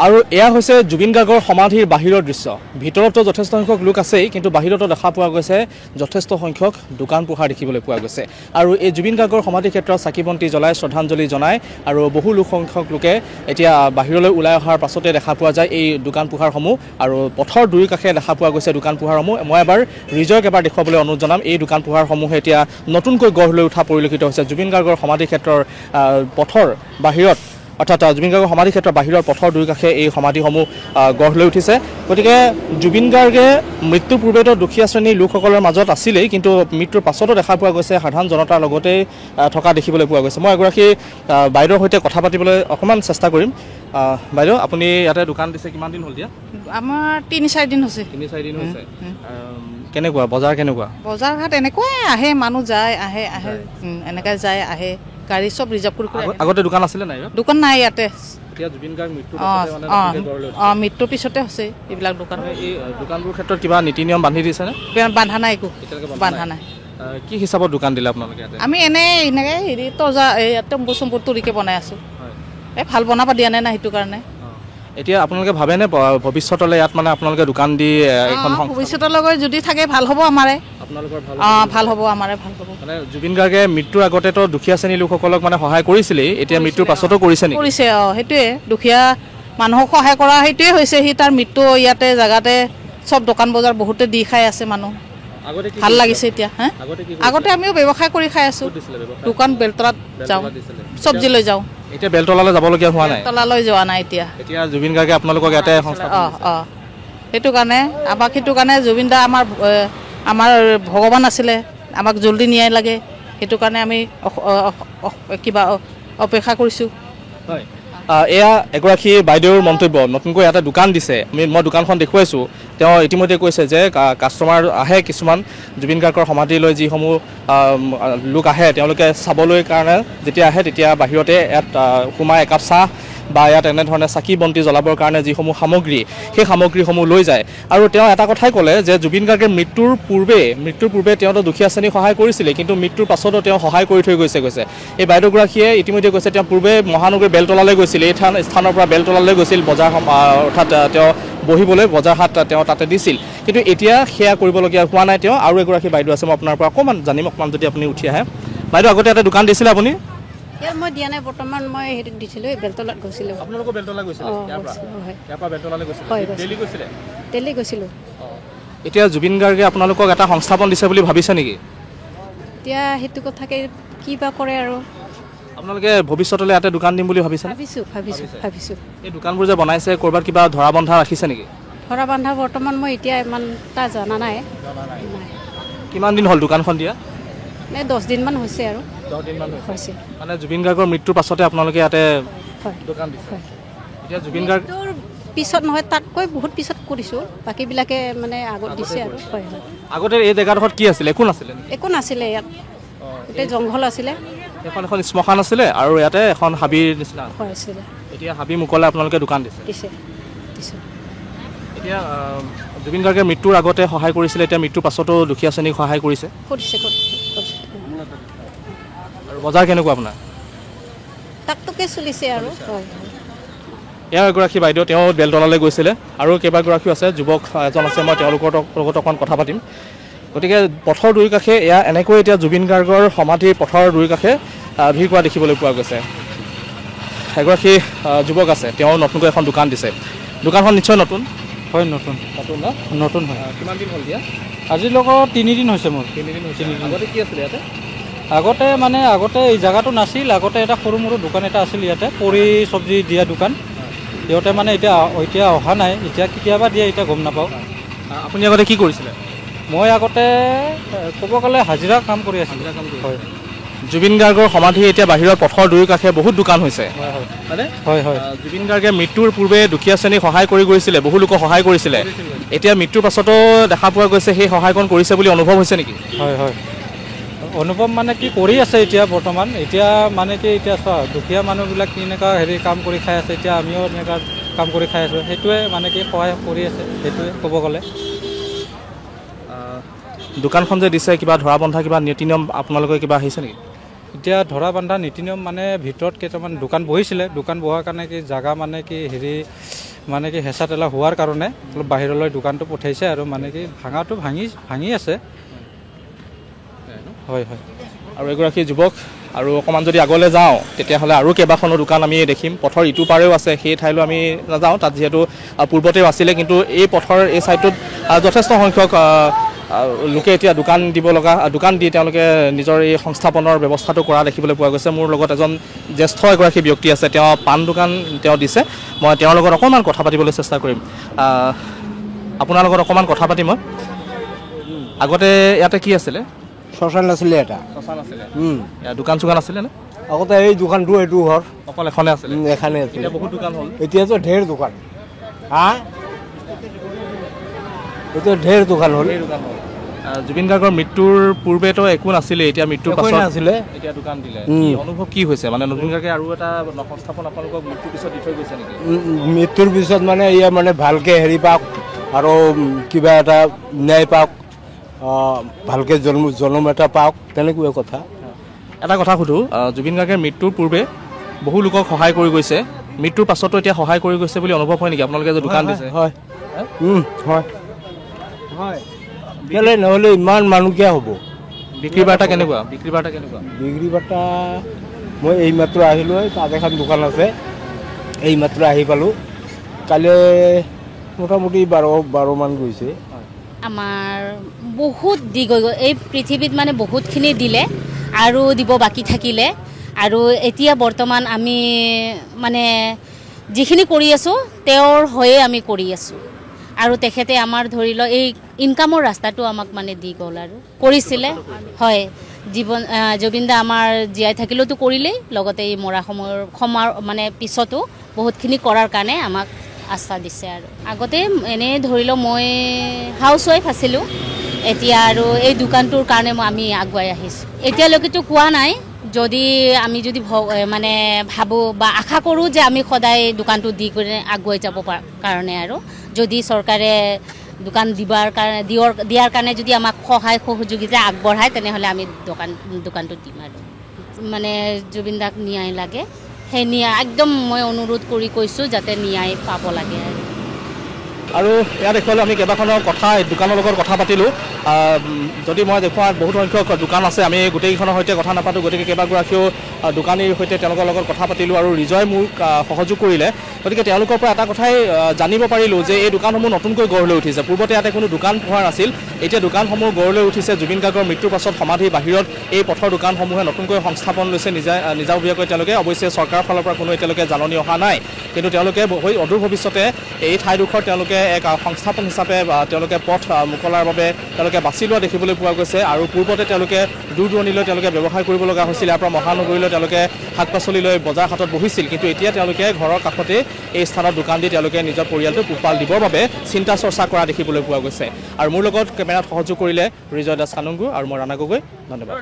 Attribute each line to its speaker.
Speaker 1: আৰু এয়া হৈছে জুবিন গাৰ্গৰ সমাধিৰ বাহিৰৰ দৃশ্য ভিতৰতো যথেষ্ট সংখ্যক লোক আছেই কিন্তু বাহিৰতো দেখা পোৱা গৈছে যথেষ্ট সংখ্যক দোকান পোহাৰ দেখিবলৈ পোৱা গৈছে আৰু এই জুবিন গাৰ্গৰ সমাধি ক্ষেত্ৰত চাকি বন্তি জ্বলাই শ্ৰদ্ধাঞ্জলি জনায় আৰু বহু সংখ্যক লোকে এতিয়া বাহিৰলৈ ওলাই অহাৰ পাছতে দেখা পোৱা যায় এই দোকান পোহাৰসমূহ আৰু পথৰ দুই কাষে দেখা পোৱা গৈছে দোকান পোহাৰসমূহ মই এবাৰ ৰিজয়ক এবাৰ দেখুৱাবলৈ অনুৰোধ জনাম এই দোকান পোহাৰসমূহে এতিয়া নতুনকৈ গঢ় লৈ উঠা পৰিলক্ষিত হৈছে জুবিন গাৰ্গৰ সমাধি ক্ষেত্ৰৰ পথৰ বাহিৰত অৰ্থাৎ জুবিন গাৰ্গৰ সমাধি ক্ষেত্ৰৰ বাহিৰৰ পথৰ দুই কাষে এই সমাধিসমূহ গঢ় লৈ উঠিছে গতিকে জুবিন গাৰ্গে মৃত্যুৰ পূৰ্বেতো দুখীয়া শ্ৰেণীৰ লোকসকলৰ মাজত আছিলেই কিন্তু মৃত্যুৰ পাছতো দেখা পোৱা গৈছে সাধাৰণ জনতাৰ লগতে থকা দেখিবলৈ পোৱা গৈছে মই এগৰাকী বাইদেউৰ সৈতে কথা পাতিবলৈ অকণমান চেষ্টা কৰিম বাইদেউ আপুনি ইয়াতে দোকান দিছে কিমান দিন হ'ল দিয়া
Speaker 2: আমাৰ ৩-৪ দিন হৈছে
Speaker 1: ৩-৪ দিন হৈছে কেনেকুৱা বজাৰ কেনেকুৱা
Speaker 2: বজাৰ ঘাট এনেকুৱাই আহে মানুহ যায় আহে এনেকৈ যায় আহে গাড়ী চব ৰিজাৰ্ভ কৰি
Speaker 1: আগতে দোকান আছিলে নাই
Speaker 2: দোকান নাই ইয়াতে
Speaker 1: এতিয়া জুবিন গাৰ্গ
Speaker 2: মৃত্যুৰ পিছতে হৈছে এইবিলাক দোকান
Speaker 1: এই দোকানবোৰৰ ক্ষেত্ৰত কিবা নীতি নিয়ম বান্ধি দিছেনে
Speaker 2: বান্ধা নাই একো বান্ধা নাই
Speaker 1: কি হিচাপত দোকান দিলে আপোনালোকে
Speaker 2: আমি এনেকৈ হেৰি তজা তম্বু চম্বু তুলিকে বনাই আছোঁ এই ভাল বনাব দিয়া নাই না সেইটো কাৰণে
Speaker 1: এতিয়া আপোনালোকে ভাবেনে ভৱিষ্যতলৈ ইয়াত মানে আপোনালোকে দোকান দি এখন
Speaker 2: ভৱিষ্যতলৈ যদি থাকে ভাল হ'ব আমাৰে ভাল হ'ব আমাৰে ভাল হ'ব
Speaker 1: মানে জুবিন গাৰ্গে মৃত্যুৰ আগতেতো দুখীয়া শ্ৰেণীৰ লোকসকলক মানে সহায় কৰিছিলেই এতিয়া মৃত্যুৰ পাছতো কৰিছে নেকি
Speaker 2: কৰিছে সেইটোৱে দুখীয়া মানুহক সহায় কৰা সেইটোৱে হৈছে সি তাৰ মৃত্যু ইয়াতে জেগাতে চব দোকান বজাৰ বহুতে দি খাই আছে মানুহ ভাল লাগিছে এতিয়া আগতে আমিও ব্যৱসায় কৰি খাই আছোঁ দোকান বেলতলাত যাওঁ চব্জি লৈ যাওঁ
Speaker 1: এতিয়া বেলতলালৈ যাবলগীয়া হোৱা নাই
Speaker 2: বেলতলালৈ যোৱা নাই এতিয়া
Speaker 1: জুবিন গাৰ্গে আপোনালোকক ইয়াতে
Speaker 2: সেইটো কাৰণে জুবিন দা আমাৰ ভগৱান আছিলে আমাক জল্দি নিয়াই লাগে সেইটো কাৰণে আমি কিবা অপেক্ষা কৰিছোঁ
Speaker 1: হয় এয়া এগৰাকী বাইদেউৰ মন্তব্য নতুনকৈ এটা দোকান দিছে মই দোকানখন দেখুৱাইছোঁ তেওঁ ইতিমধ্যে কৈছে যে কাষ্টমাৰ আহে কিছুমান জুবিন গাৰ্গৰ সমাধিলৈ যিসমূহ লোক আহে তেওঁলোকে চাবলৈ কাৰণে যেতিয়া আহে তেতিয়া বাহিৰতে ইয়াত সোমাই একাপ চাহ বা ইয়াত এনেধৰণে চাকি বন্তি জ্বলাবৰ কাৰণে যিসমূহ সামগ্ৰী সেই সামগ্ৰীসমূহ লৈ যায় আৰু তেওঁ এটা কথাই ক'লে যে জুবিন গাৰ্গে মৃত্যুৰ পূৰ্বে তেওঁতো দুখীয়া শ্ৰেণীক সহায় কৰিছিলে কিন্তু মৃত্যুৰ পাছতো তেওঁ সহায় কৰি থৈ গৈছে এই বাইদেউগৰাকীয়ে ইতিমধ্যে কৈছে তেওঁ পূৰ্বে মহানগৰী বেলতলালৈ গৈছিল এই স্থানৰ পৰা বেলতলালৈ গৈছিল বজাৰ অৰ্থাৎ তেওঁ বহিবলৈ বজাৰ হাট তেওঁ তাতে দিছিল কিন্তু এতিয়া সেয়া কৰিবলগীয়া হোৱা নাই তেওঁ আৰু এগৰাকী বাইদেউ আছে মই আপোনাৰ পৰা অকণমান জানিম অকণমান যদি আপুনি উঠি আহে বাইদেউ আগতে এটা দোকান দিছিলে আপুনি
Speaker 3: মই দিয়া নাই বৰ্তমান মই হেৰিত দিছিলোঁ বেলতলাত গৈছিলোঁ
Speaker 1: আপোনালোকৰ বেলতলা গৈছিলে ইয়াৰ পৰা বেলতলালৈ গৈছিলে
Speaker 3: দিল্লী গৈছিলোঁ
Speaker 1: এতিয়া জুবিন গাৰ্গে আপোনালোকক এটা সংস্থাপন দিছে বুলি ভাবিছে নেকি
Speaker 3: এতিয়া সেইটো কথাকে কি বা কৰে আৰু
Speaker 1: আপোনালোকে ভৱিষ্যতলৈ ইয়াতে দোকান দিম বুলি ভাবিছে
Speaker 3: ভাবিছোঁ
Speaker 1: এই দোকানবোৰ যে বনাইছে ক'ৰবাত কিবা ধৰা বন্ধা ৰাখিছে নেকি
Speaker 3: ধৰা বন্ধা বৰ্তমান মই এতিয়া ইমান এটা জনা নাই
Speaker 1: কিমান দিন হ'ল দোকানখন দিয়া
Speaker 3: 10 দিনমান হৈছে আৰু
Speaker 1: 10 দিনমান হৈছে মানে জুবিন গাৰ্গৰ মৃত্যুৰ পাছতে আপোনালোকে ইয়াতে দোকান দিছে এতিয়া জুবিন গাৰ্গৰ
Speaker 3: পিছত নহয় তাতকৈ বহুত পিছত কৰিছোঁ বাকীবিলাকে মানে আগত দিছে আৰু
Speaker 1: আগতে এই জেগাডোখৰত কি আছিলে একো
Speaker 3: নাছিলে ইয়াত গোটেই জংঘল আছিলে
Speaker 1: এখন শ্মশান আছিলে আৰু ইয়াতে এখন হাবিৰ নিচিনা
Speaker 3: আছিলে
Speaker 1: এতিয়া হাবি মুকলে আপোনালোকে দোকান দিছে এতিয়া জুবিন গাৰ্গে মৃত্যুৰ আগতে সহায় কৰিছিলে এতিয়া মৃত্যুৰ পাছতো দুখীয়া শ্ৰেণীক সহায় কৰিছে আৰু বজাৰ কেনেকুৱা আপোনাৰ
Speaker 3: তাকটোকে চলিছে আৰু
Speaker 1: এয়া এগৰাকী বাইদেউ তেওঁ বেলতলালৈ গৈছিলে আৰু কেইবাগৰাকীও আছে যুৱক এজন আছে মই তেওঁলোকৰ লগত অকণমান কথা পাতিম গতিকে পথৰ দুই কাষে এয়া এনেকৈ এতিয়া জুবিন গাৰ্গৰ সমাধিৰ পথৰ দুই কাষে ভিৰ কৰা দেখিবলৈ পোৱা গৈছে এগৰাকী যুৱক আছে তেওঁ নতুনকৈ এখন দোকান দিছে দোকানখন নিশ্চয় নতুন
Speaker 4: হয় নতুন হয়
Speaker 1: কিমান দিন হ'ল দিয়া
Speaker 4: আজিৰ লগত 3 দিন হৈছে মোৰ
Speaker 1: 3 দিন হৈছে আগতে কি আছিলে ইয়াতে
Speaker 4: আগতে এই জেগাটো নাছিল আগতে এটা সৰু মৰু দোকান এটা আছিল ইয়াতে পৰি চব্জি দিয়া দোকান সিহঁতে মানে এতিয়া অহা নাই এতিয়া কেতিয়াবা দিয়ে এতিয়া গম নাপাওঁ
Speaker 1: আপুনি আগতে কি কৰিছিলে
Speaker 4: মই আগতে ক'ব গ'লে হাজিৰা কাম কৰি আছিলোঁ হয়
Speaker 1: জুবিন গাৰ্গৰ সমাধি এতিয়া বাহিৰৰ পথৰ দুই কাষে বহুত দোকান হৈছে
Speaker 4: হয়
Speaker 1: জুবিন গাৰ্গে মৃত্যুৰ পূৰ্বে দুখীয়া শ্ৰেণীক সহায় কৰি গৈছিলে বহু লোকক সহায় কৰিছিলে এতিয়া মৃত্যুৰ পাছতো দেখা পোৱা গৈছে সেই সহায়কণ কৰিছে বুলি অনুভৱ হৈছে নেকি
Speaker 4: হয় অনুভৱ মানে কি কৰি আছে এতিয়া বৰ্তমান এতিয়া মানে কি এতিয়া চোৱা দুখীয়া মানুহবিলাক কেনেকুৱা হেৰি কাম কৰি খাই আছে এতিয়া আমিও এনেকুৱা কাম কৰি খাই আছোঁ সেইটোৱে মানে কি সহায় কৰি আছে সেইটোৱে ক'ব গ'লে
Speaker 1: দোকানখন যে দিছে কিবা ধৰা বন্ধা কিবা নীতি নিয়ম আপোনালোকে কিবা আহিছে নেকি
Speaker 4: এতিয়া ধৰা বান্ধা নীতি নিয়ম মানে ভিতৰত কেইটামান দোকান বহিছিলে, দোকান বহাৰ কাৰণে কি জাগা মানে কি হেৰি মানে কি হেঁচা ঠেলা হোৱাৰ কাৰণে অলপ বাহিৰলৈ দোকানটো পঠাইছে আৰু মানে কি ভাঙাটো ভাঙি আছে। হয় হয়।
Speaker 1: আৰু এগৰাকী যুৱক আৰু অকণমান যদি আগলৈ যাওঁ তেতিয়াহ'লে আৰু কেইবাখনো দোকান আমি দেখিম। পথৰ ইটো পাৰেও আছে, সেই ঠাইলৈ আমি নাযাওঁ, তাত যিহেতু পূৰ্বতেও আছিলে, কিন্তু এই পথৰ এই ছাইডটোত যথেষ্ট সংখ্যক লোকে এতিয়া দোকান দি তেওঁলোকে নিজৰ এই সংস্থাপনৰ ব্যৱস্থাটো কৰা দেখিবলৈ পোৱা গৈছে। মোৰ লগত এজন জ্যেষ্ঠ এগৰাকী ব্যক্তি আছে, তেওঁ পাণ দোকান দিছে। মই তেওঁৰ লগত অকণমান কথা পাতিবলৈ চেষ্টা কৰিম। আপোনাৰ লগত অকণমান কথা পাতিম মই। আগতে ইয়াতে কি আছিলে?
Speaker 5: শ্মশান আছিলে এটা।
Speaker 1: শ্মশান আছিলে। দোকান চোকান আছিলে নে?
Speaker 5: আগতে এই দোকানটো এইটো ঘৰ
Speaker 1: অকল এখনে আছিলে?
Speaker 5: এখানে আছিলে।
Speaker 1: এতিয়া বহুত দোকান হ'ল।
Speaker 5: এতিয়াতো ঢেৰ দোকান। এতিয়া ঢেৰ দোকান হ'ল।
Speaker 1: জুবিন গাৰ্গৰ মৃত্যুৰ পূৰ্বেতো একো নাছিলে, এতিয়া মৃত্যুৰ পাছত
Speaker 5: আছিলে,
Speaker 1: এতিয়া দোকান দিলে। অনুভৱ কি হৈছে? মানে জুবিন গাৰ্গে আৰু এটা সংস্থাপন আপোনালোকক মৃত্যুৰ পিছত দি থৈ গৈছে নেকি?
Speaker 5: মৃত্যুৰ পিছত মানে ইয়া মানে ভালকে হেৰি পাওক আৰু কিবা এটা ন্যায় পাওক, ভালকে জন্ম এটা পাওক, তেনেকুৱা কথা।
Speaker 1: এটা কথা সুধো, জুবিন গাৰ্গে মৃত্যুৰ পূৰ্বে বহু লোকক সহায় কৰি গৈছে, মৃত্যুৰ পাছতো এতিয়া সহায় কৰি গৈছে বুলি অনুভৱ হয় নেকি আপোনালোকে যে দোকান দিছে?
Speaker 5: হয় হয়। কেলে নহ'লে ইমান মানুহ কিয় হ'ব?
Speaker 1: বিক্ৰী বাৰ্তা কেনেকুৱা? বিক্ৰী
Speaker 5: বাৰ্তা মই এইমাত্ৰ আহিলোঁ, তাত এখন দোকান আছে, এইমাত্ৰ আহি পালোঁ। কালি মোটামুটি 12মান গৈছে।
Speaker 6: আমাৰ বহুত দি গৈ এই পৃথিৱীত মানে বহুতখিনি দিলে আৰু দিব বাকী থাকিলে। আৰু এতিয়া বৰ্তমান আমি মানে যিখিনি কৰি আছোঁ তেওঁৰ হৈয়ে আমি কৰি আছোঁ। আৰু তেখেতে আমাৰ ধৰি লওক এই ইনকামৰ ৰাস্তাটো আমাক মানে দি গ'ল আৰু কৰিছিলে। হয়, জুবিন দা আমাৰ জীয়াই থাকিলেওতো কৰিলেই, লগতে এই মৰা সময়ৰ মানে পিছতো বহুতখিনি কৰাৰ কাৰণে আমাক আস্থা দিছে। আৰু আগতে এনেই ধৰি লওক মই হাউচ ৱাইফ আছিলোঁ, এতিয়া আৰু এই দোকানটোৰ কাৰণে আমি আগুৱাই আহিছোঁ। এতিয়ালৈকেতো কোৱা নাই, আমি যদি মানে ভাবোঁ বা আশা কৰোঁ যে আমি সদায় দোকানটো দি কৰি আগুৱাই যাব কাৰণে, আৰু যদি চৰকাৰে দোকান দিয়াৰ কাৰণে যদি আমাক সহায় সহযোগিতা আগবঢ়ায় তেনেহ'লে আমি দোকানটো দিম। আৰু মানে জুবিন দাক ন্যায় লাগে, সেই ন্যায় একদম মই অনুৰোধ কৰি কৈছোঁ যাতে ন্যায় পাব লাগে।
Speaker 1: আৰু ইয়াত দেখুৱালোঁ আমি কেইবাখনৰ দোকানৰ লগত কথা পাতিলোঁ। যদি মই দেখুৱাত বহুত সংখ্যক দোকান আছে, আমি গোটেইকেইখনৰ সৈতে কথা নাপাতোঁ, গতিকে কেইবাগৰাকীও দোকানীৰ সৈতে তেওঁলোকৰ লগত কথা পাতিলোঁ আৰু ৰিজয় মোক সহযোগ কৰিলে। গতিকে তেওঁলোকৰ পৰা এটা কথাই জানিব পাৰিলোঁ যে এই দোকানসমূহ নতুনকৈ গঢ় লৈ উঠিছে। পূৰ্বতে ইয়াতে কোনো দোকান পোহাৰ নাছিল, এতিয়া দোকানসমূহ গঢ় লৈ উঠিছে। জুবিন গাৰ্গৰ মৃত্যুৰ পাছত সমাধিৰ বাহিৰত এই পথৰ দোকানসমূহে নতুনকৈ সংস্থাপন লৈছে নিজাববীয়াকৈ তেওঁলোকে। অৱশ্যে চৰকাৰৰ ফালৰ পৰা কোনো এতিয়ালৈকে জাননী অহা নাই, কিন্তু তেওঁলোকে অদূৰ ভৱিষ্যতে এই ঠাইডোখৰ তেওঁলোকে এক সংস্থাপন হিচাপে তেওঁলোকে পথ মোকলাৰ বাবে তেওঁলোকে বাছি লোৱা দেখিবলৈ পোৱা গৈছে। আৰু পূৰ্বতে তেওঁলোকে দূৰ দূৰণিলৈ তেওঁলোকে ব্যৱসায় কৰিব লগা হৈছিল, ইয়াৰ পৰা মহানগৰীলৈ তেওঁলোকে শাক পাচলি লৈ বজাৰ হাটত বহিছিল, কিন্তু এতিয়া তেওঁলোকে ঘৰৰ কাষতে এই স্থানত দোকান দি তেওঁলোকে নিজৰ পৰিয়ালটো পোহপাল দিবৰ বাবে চিন্তা চৰ্চা কৰা দেখিবলৈ পোৱা গৈছে। আৰু মোৰ লগত কেমেৰাত সহযোগ কৰিলে ৰিজয় দাস কানুংগু আৰু মই ৰাণা গগৈ। ধন্যবাদ।